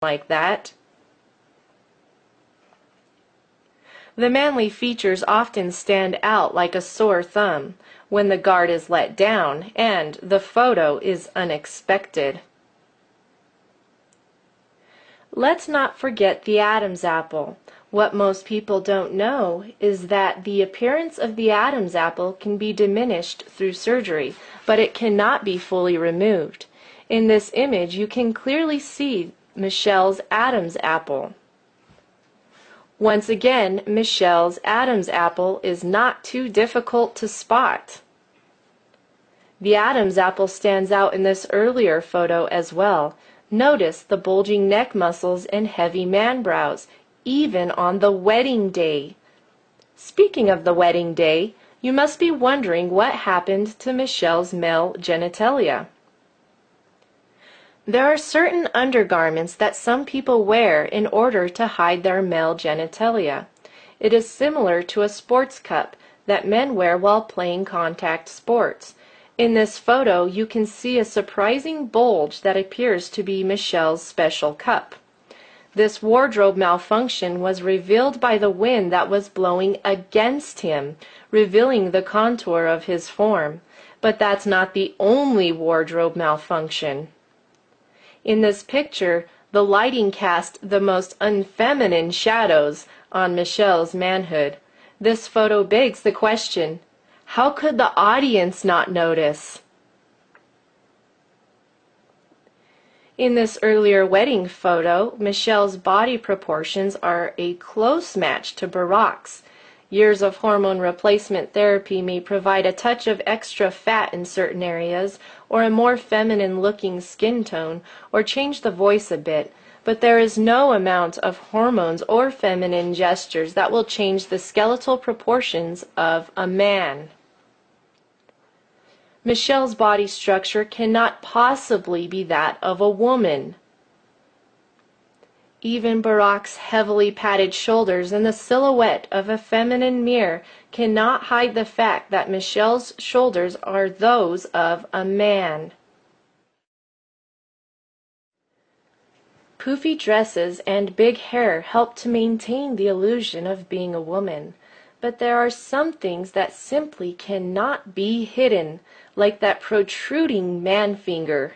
like that. The manly features often stand out like a sore thumb when the guard is let down and the photo is unexpected. Let's not forget the Adam's apple. What most people don't know is that the appearance of the Adam's apple can be diminished through surgery, but it cannot be fully removed. In this image, you can clearly see Micheal's Adam's apple. Once again, Micheal's Adam's apple is not too difficult to spot. The Adam's apple stands out in this earlier photo as well. Notice the bulging neck muscles and heavy man brows, even on the wedding day. Speaking of the wedding day, you must be wondering what happened to Micheal's male genitalia. There are certain undergarments that some people wear in order to hide their male genitalia. It is similar to a sports cup that men wear while playing contact sports. In this photo, you can see a surprising bulge that appears to be Micheal's special cup. This wardrobe malfunction was revealed by the wind that was blowing against him, revealing the contour of his form. But that's not the only wardrobe malfunction. In this picture, the lighting cast the most unfeminine shadows on Micheal's manhood. This photo begs the question, how could the audience not notice? In this earlier wedding photo, Micheal's body proportions are a close match to Barack's. Years of hormone replacement therapy may provide a touch of extra fat in certain areas, or a more feminine-looking skin tone, or change the voice a bit, but there is no amount of hormones or feminine gestures that will change the skeletal proportions of a man. Micheal's body structure cannot possibly be that of a woman. Even Barack's heavily padded shoulders and the silhouette of a feminine mirror cannot hide the fact that Micheal's shoulders are those of a man. Poofy dresses and big hair help to maintain the illusion of being a woman, but there are some things that simply cannot be hidden, like that protruding man finger.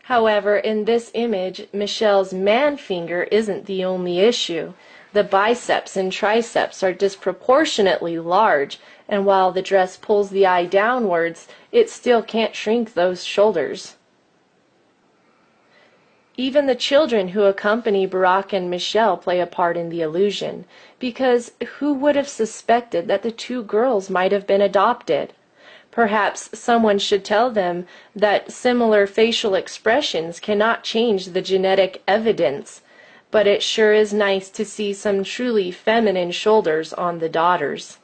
However, in this image, Micheal's man finger isn't the only issue. The biceps and triceps are disproportionately large, and while the dress pulls the eye downwards, it still can't shrink those shoulders. Even the children who accompany Barack and Micheal play a part in the illusion, because who would have suspected that the two girls might have been adopted? Perhaps someone should tell them that similar facial expressions cannot change the genetic evidence, but it sure is nice to see some truly feminine shoulders on the daughters.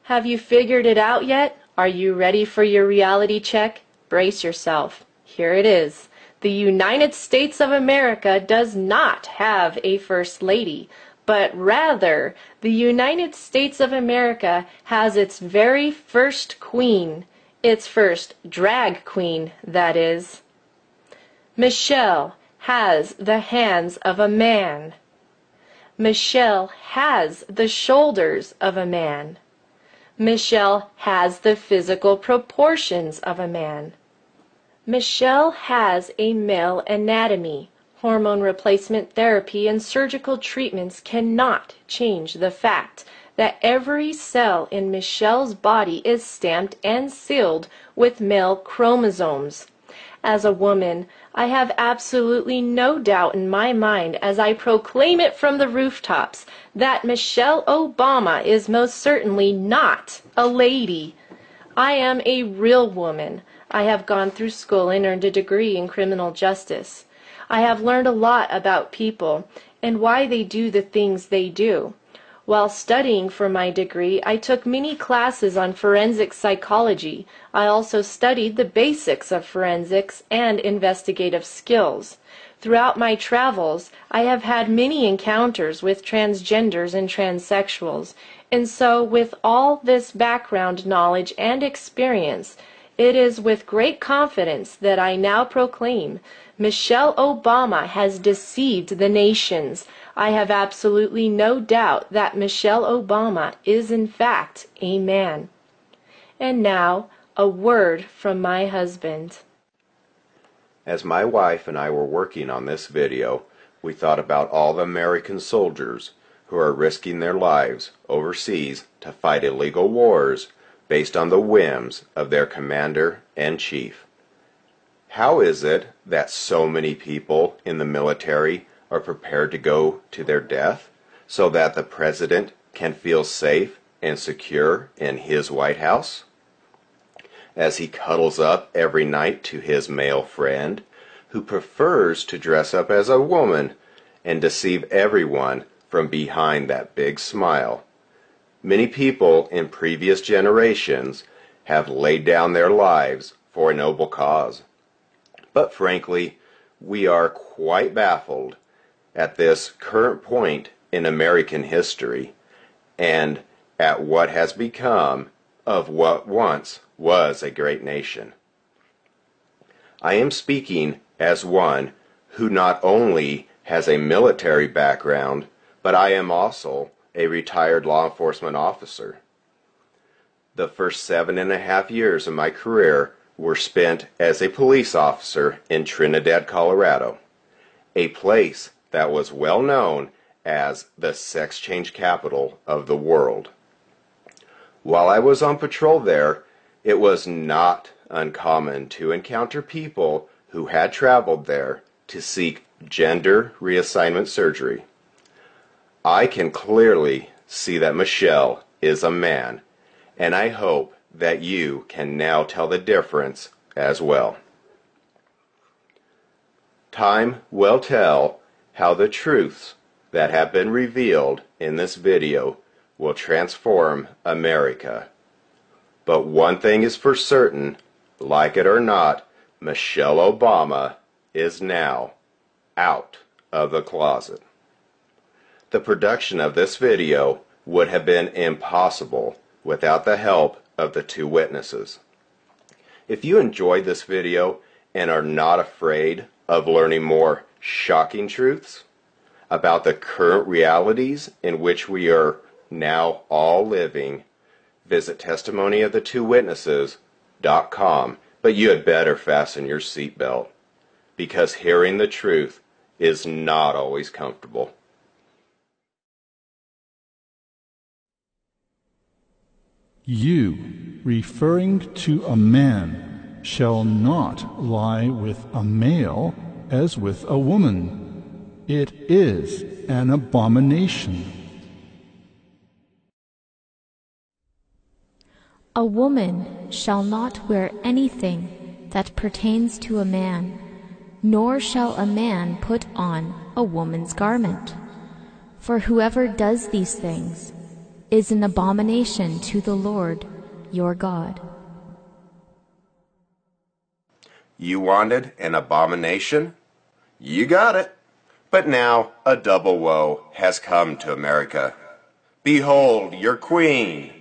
Have you figured it out yet? Are you ready for your reality check? Brace yourself. Here it is. The United States of America does not have a First Lady, but rather, the United States of America has its very first queen, its first drag queen, that is. Micheal has the hands of a man. Micheal has the shoulders of a man. Micheal has the physical proportions of a man. Micheal has a male anatomy. Hormone replacement therapy and surgical treatments cannot change the fact that every cell in Micheal's body is stamped and sealed with male chromosomes. As a woman, I have absolutely no doubt in my mind as I proclaim it from the rooftops that Michelle Obama is most certainly not a lady. I am a real woman. I have gone through school and earned a degree in criminal justice. I have learned a lot about people and why they do the things they do. While studying for my degree, I took many classes on forensic psychology. I also studied the basics of forensics and investigative skills. Throughout my travels, I have had many encounters with transgenders and transsexuals, and so with all this background knowledge and experience, It is with great confidence that I now proclaim Michelle Obama has deceived the nations. I have absolutely no doubt that Michelle Obama is in fact a man. And now, a word from my husband. As my wife and I were working on this video, we thought about all the American soldiers who are risking their lives overseas to fight illegal wars based on the whims of their commander-in-chief. How is it that so many people in the military are prepared to go to their death so that the president can feel safe and secure in his White House? As he cuddles up every night to his male friend, who prefers to dress up as a woman and deceive everyone from behind that big smile. Many people in previous generations have laid down their lives for a noble cause. But frankly, we are quite baffled at this current point in American history and at what has become of what once was a great nation. I am speaking as one who not only has a military background, but I am also a retired law enforcement officer. The first 7.5 years of my career were spent as a police officer in Trinidad, Colorado, a place that was well known as the sex change capital of the world. While I was on patrol there, it was not uncommon to encounter people who had traveled there to seek gender reassignment surgery. I can clearly see that Michelle is a man, and I hope that you can now tell the difference as well. Time will tell how the truths that have been revealed in this video will transform America. But one thing is for certain, like it or not, Michelle Obama is now out of the closet. The production of this video would have been impossible without the help of the two witnesses. If you enjoyed this video and are not afraid of learning more shocking truths about the current realities in which we are now all living, visit testimonyofthetwowitnesses.com, but you had better fasten your seatbelt, because hearing the truth is not always comfortable. You, referring to a man, shall not lie with a male as with a woman. It is an abomination. A woman shall not wear anything that pertains to a man, nor shall a man put on a woman's garment. For whoever does these things is an abomination to the Lord your God. You wanted an abomination? You got it. But now a double woe has come to America. Behold your queen,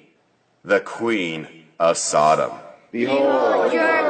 the queen of Sodom. Behold your